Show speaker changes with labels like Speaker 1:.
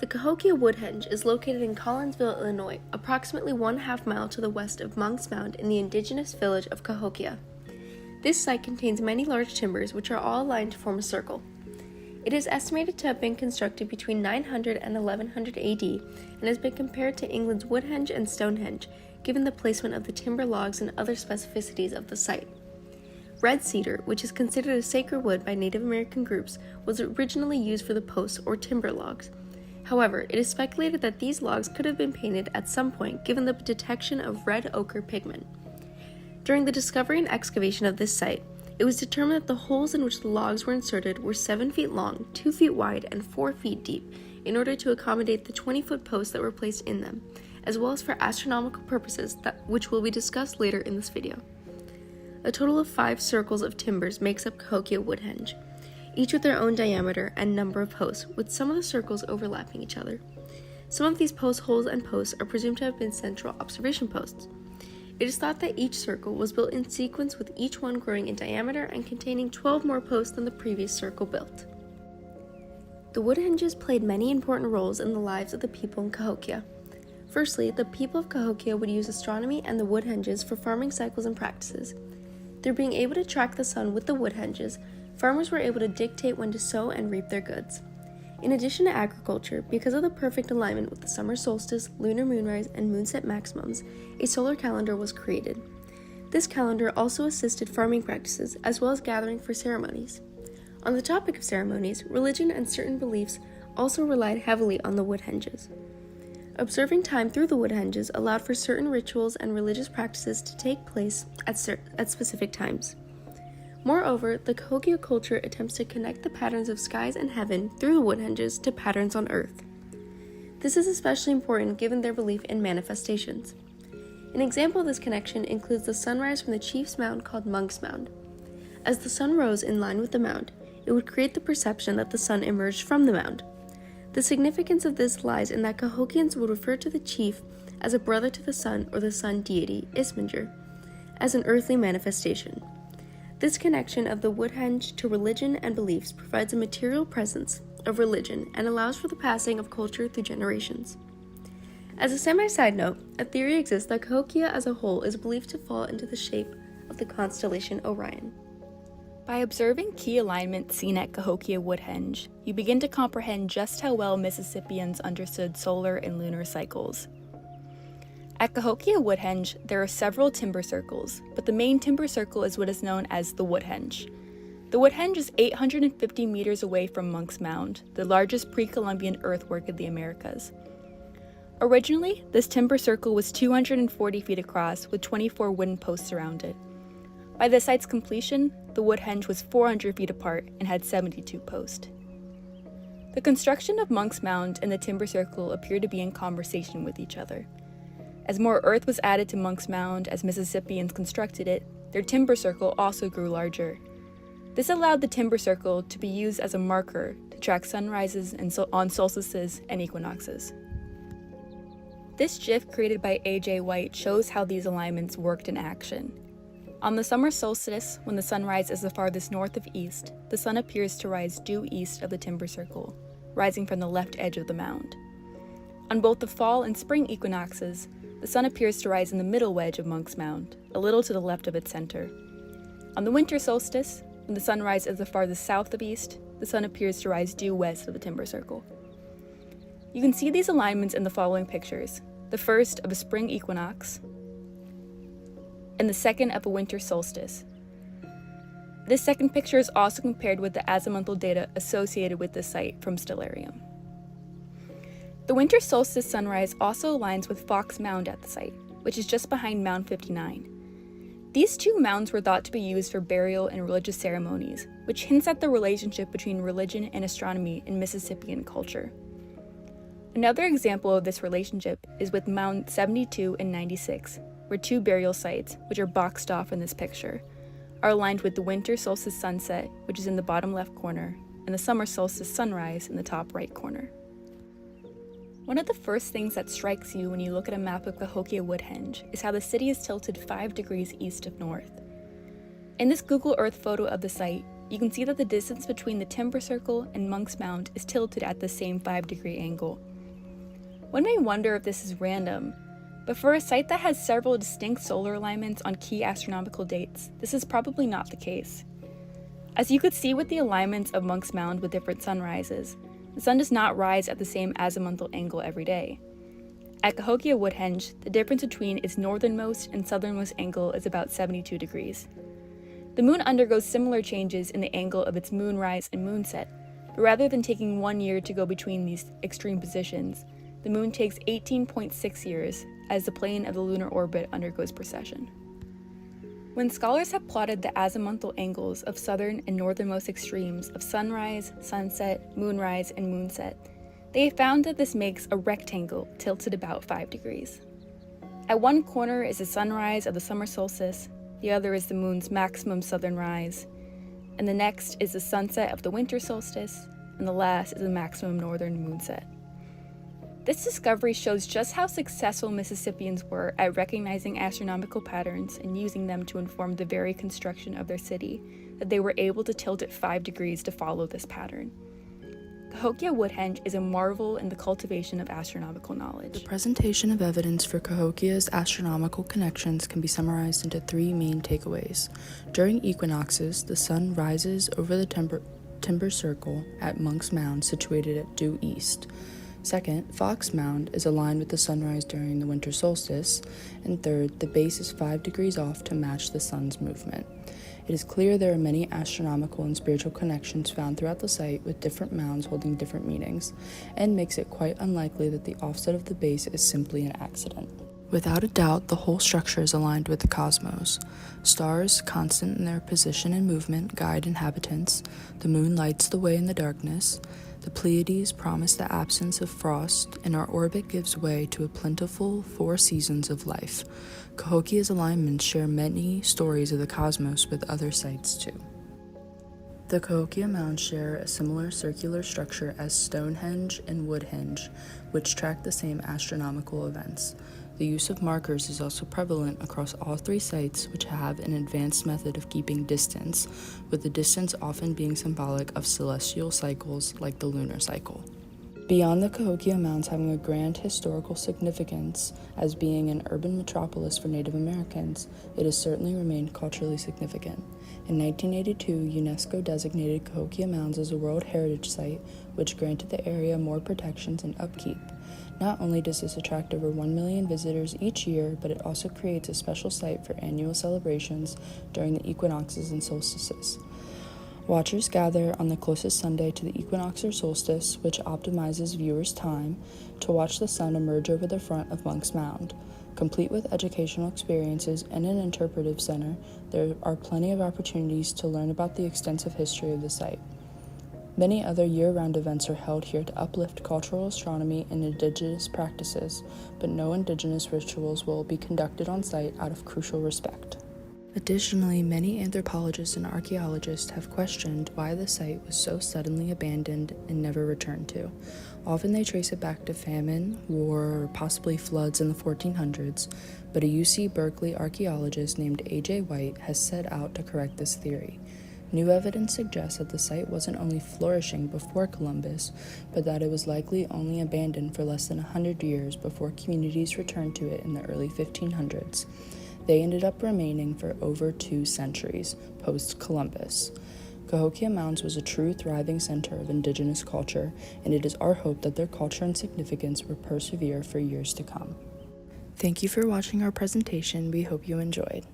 Speaker 1: The Cahokia Woodhenge is located in Collinsville, Illinois, approximately 1/2 mile to the west of Monk's Mound in the indigenous village of Cahokia. This site contains many large timbers which are all aligned to form a circle. It is estimated to have been constructed between 900 and 1100 AD and has been compared to England's Woodhenge and Stonehenge, given the placement of the timber logs and other specificities of the site. Red cedar, which is considered a sacred wood by Native American groups, was originally used for the posts or timber logs. However, it is speculated that these logs could have been painted at some point given the detection of red ochre pigment. During the discovery and excavation of this site, it was determined that the holes in which the logs were inserted were 7 feet long, 2 feet wide, and 4 feet deep in order to accommodate the 20-foot posts that were placed in them, as well as for astronomical purposes which will be discussed later in this video. A total of 5 circles of timbers makes up Cahokia Woodhenge, each with their own diameter and number of posts, with some of the circles overlapping each other. Some of these post holes and posts are presumed to have been central observation posts. It is thought that each circle was built in sequence, with each one growing in diameter and containing 12 more posts than the previous circle built. The Woodhenges played many important roles in the lives of the people in Cahokia. Firstly, the people of Cahokia would use astronomy and the Woodhenges for farming cycles and practices. Through being able to track the sun with the Woodhenges, farmers were able to dictate when to sow and reap their goods. In addition to agriculture, because of the perfect alignment with the summer solstice, lunar moonrise, and moonset maximums, a solar calendar was created. This calendar also assisted farming practices as well as gathering for ceremonies. On the topic of ceremonies, religion and certain beliefs also relied heavily on the Woodhenges. Observing time through the Woodhenges allowed for certain rituals and religious practices to take place at specific times. Moreover, the Cahokia culture attempts to connect the patterns of skies and heaven through the Woodhenges to patterns on earth. This is especially important given their belief in manifestations. An example of this connection includes the sunrise from the chief's mound called Monk's Mound. As the sun rose in line with the mound, it would create the perception that the sun emerged from the mound. The significance of this lies in that Cahokians would refer to the chief as a brother to the sun or the sun deity, Ismanger, as an earthly manifestation. This connection of the Woodhenge to religion and beliefs provides a material presence of religion and allows for the passing of culture through generations. As a semi-side note, a theory exists that Cahokia as a whole is believed to fall into the shape of the constellation Orion.
Speaker 2: By observing key alignments seen at Cahokia Woodhenge, you begin to comprehend just how well Mississippians understood solar and lunar cycles. At Cahokia Woodhenge, there are several timber circles, but the main timber circle is what is known as the Woodhenge. The Woodhenge is 850 meters away from Monk's Mound, the largest pre-Columbian earthwork in the Americas. Originally, this timber circle was 240 feet across with 24 wooden posts around it. By the site's completion, the Woodhenge was 400 feet apart and had 72 posts. The construction of Monk's Mound and the timber circle appear to be in conversation with each other. As more earth was added to Monk's Mound as Mississippians constructed it, their timber circle also grew larger. This allowed the timber circle to be used as a marker to track sunrises on solstices and equinoxes. This GIF created by A.J. White shows how these alignments worked in action. On the summer solstice, when the sunrise is the farthest north of east, the sun appears to rise due east of the timber circle, rising from the left edge of the mound. On both the fall and spring equinoxes, the sun appears to rise in the middle wedge of Monk's Mound, a little to the left of its center. On the winter solstice, when the sunrise is the farthest south of east, the sun appears to rise due west of the timber circle. You can see these alignments in the following pictures, the first of a spring equinox, and the second of a winter solstice. This second picture is also compared with the azimuthal data associated with this site from Stellarium. The winter solstice sunrise also aligns with Fox Mound at the site, which is just behind Mound 59. These two mounds were thought to be used for burial and religious ceremonies, which hints at the relationship between religion and astronomy in Mississippian culture. Another example of this relationship is with Mound 72 and 96, where two burial sites, which are boxed off in this picture, are aligned with the winter solstice sunset, which is in the bottom left corner, and the summer solstice sunrise in the top right corner. One of the first things that strikes you when you look at a map of Cahokia Woodhenge is how the city is tilted 5 degrees east of north. In this Google Earth photo of the site, you can see that the distance between the timber circle and Monk's Mound is tilted at the same 5-degree angle. One may wonder if this is random, but for a site that has several distinct solar alignments on key astronomical dates, this is probably not the case. As you could see with the alignments of Monk's Mound with different sunrises, the sun does not rise at the same azimuthal angle every day. At Cahokia Woodhenge, the difference between its northernmost and southernmost angle is about 72 degrees. The moon undergoes similar changes in the angle of its moonrise and moonset, but rather than taking 1 year to go between these extreme positions, the moon takes 18.6 years as the plane of the lunar orbit undergoes precession. When scholars have plotted the azimuthal angles of southern and northernmost extremes of sunrise, sunset, moonrise, and moonset, they have found that this makes a rectangle tilted about 5 degrees. At one corner is the sunrise of the summer solstice, the other is the moon's maximum southern rise, and the next is the sunset of the winter solstice, and the last is the maximum northern moonset. This discovery shows just how successful Mississippians were at recognizing astronomical patterns and using them to inform the very construction of their city, that they were able to tilt it 5 degrees to follow this pattern. Cahokia Woodhenge is a marvel in the cultivation of astronomical knowledge.
Speaker 3: The presentation of evidence for Cahokia's astronomical connections can be summarized into 3 main takeaways. During equinoxes, the sun rises over the timber circle at Monk's Mound, situated at due east. Second, Fox Mound is aligned with the sunrise during the winter solstice. And third, the base is 5 degrees off to match the sun's movement. It is clear there are many astronomical and spiritual connections found throughout the site, with different mounds holding different meanings, and makes it quite unlikely that the offset of the base is simply an accident. Without a doubt, the whole structure is aligned with the cosmos. Stars, constant in their position and movement, guide inhabitants. The moon lights the way in the darkness. The Pleiades promise the absence of frost, and our orbit gives way to a plentiful 4 seasons of life. Cahokia's alignments share many stories of the cosmos with other sites too. The Cahokia Mounds share a similar circular structure as Stonehenge and Woodhenge, which track the same astronomical events. The use of markers is also prevalent across all 3 sites, which have an advanced method of keeping distance, with the distance often being symbolic of celestial cycles like the lunar cycle. Beyond the Cahokia Mounds having a grand historical significance as being an urban metropolis for Native Americans, it has certainly remained culturally significant. In 1982, UNESCO designated Cahokia Mounds as a World Heritage Site, which granted the area more protections and upkeep. Not only does this attract over 1 million visitors each year, but it also creates a special site for annual celebrations during the equinoxes and solstices. Watchers gather on the closest Sunday to the equinox or solstice, which optimizes viewers' time, to watch the sun emerge over the front of Monk's Mound. Complete with educational experiences and an interpretive center, there are plenty of opportunities to learn about the extensive history of the site. Many other year-round events are held here to uplift cultural astronomy and indigenous practices, but no indigenous rituals will be conducted on site out of crucial respect. Additionally, many anthropologists and archaeologists have questioned why the site was so suddenly abandoned and never returned to. Often they trace it back to famine, war, or possibly floods in the 1400s, but a UC Berkeley archaeologist named A.J. White has set out to correct this theory. New evidence suggests that the site wasn't only flourishing before Columbus, but that it was likely only abandoned for less than 100 years before communities returned to it in the early 1500s. They ended up remaining for over 2 centuries, post-Columbus. Cahokia Mounds was a true thriving center of indigenous culture, and it is our hope that their culture and significance will persevere for years to come. Thank you for watching our presentation. We hope you enjoyed.